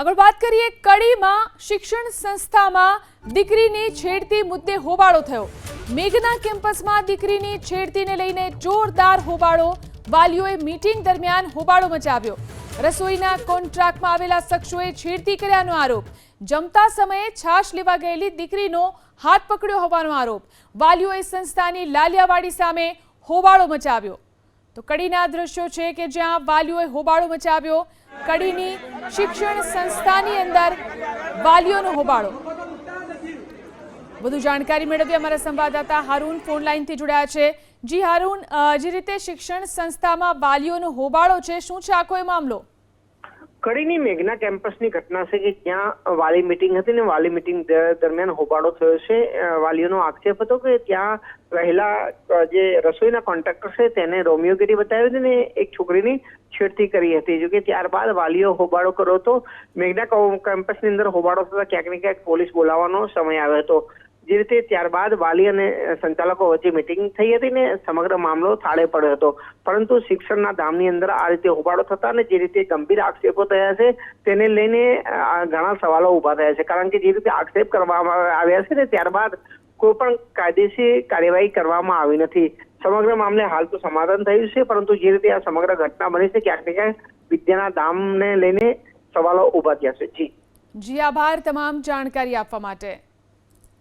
આગળ વાત કરીએ કડીમાં શિક્ષણ સંસ્થામાં દીકરીની છેડતી મુદ્દે હોબાળો થયો। મેઘના કેમ્પસમાં દીકરીની છેડતીને લઈને જોરદાર હોબાળો। વાલીઓએ મીટિંગ દરમિયાન હોબાળો મચાવ્યો। રસોઈના કોન્ટ્રાક્ટમાં આવેલા શખ્સોએ છેડતી કર્યાનો આરોપ। જમતા સમયે છાશ લેવા ગયેલી દીકરીનો હાથ પકડ્યો હોવાનો આરોપ। વાલીઓએ સંસ્થાની લાલિયાવાડી સામે હોબાળો મચાવ્યો। તો કડીના દ્રશ્યો છે કે જ્યાં વાલીઓએ હોબાળો મચાવ્યો। કડીની શિક્ષણ સંસ્થાની અંદર વાલીઓનો હોબાળો। વધુ જાણકારી મેળવી અમારા સંવાદદાતા હારૂન ફોન લાઈનથી જોડાયા છે। જી હારૂન, જે રીતે શિક્ષણ સંસ્થામાં વાલીઓનો હોબાળો છે, શું છે આખો એ મામલો? કડીની મેઘના કેમ્પસની ઘટના છે કે ત્યાં વાલી મીટિંગ હતી ને વાલી મીટિંગ દરમિયાન હોબાળો થયો છે। વાલીઓનો આક્ષેપ હતો કે ત્યાં રહેલા જે રસોઈના કોન્ટ્રાક્ટર છે તેને રોમિયોગીરી બતાવી હતી ને એક છોકરીની છેડતી કરી હતી। જો કે ત્યારબાદ વાલીઓ હોબાળો કર્યો હતો। મેઘના કેમ્પસની અંદર હોબાળો થતા ક્યાંક ને ક્યાંક પોલીસ બોલાવવાનો સમય આવ્યો હતો। જે રીતે ત્યારબાદ વાલી અને સંચાલકો વચ્ચે મીટિંગ થઈ હતી ને સમગ્ર મામલો થાળે પડ્યો હતો। પરંતુ શિક્ષણના ધામની અંદર આ રીતે હોબાળો થતા અને જે રીતે ગંભીર આક્ષેપો થયા છે તેને લઈને ઘણા સવાલો ઉભા થયા છે। કારણ કે જે રીતે આક્ષેપ કરવામાં આવ્યા છે ને ત્યારબાદ કોઈ પણ કાયદેસર કાર્યવાહી કરવામાં આવી નથી। સમગ્ર મામલે હાલ તો સમાધાન થયું છે, પરંતુ જે રીતે આ સમગ્ર ઘટના બની છે ક્યાંક ને ક્યાંક વિદ્યાના ધામને લઈને સવાલો ઉભા થયા છે। જી આભાર તમામ જાણકારી આપવા માટે।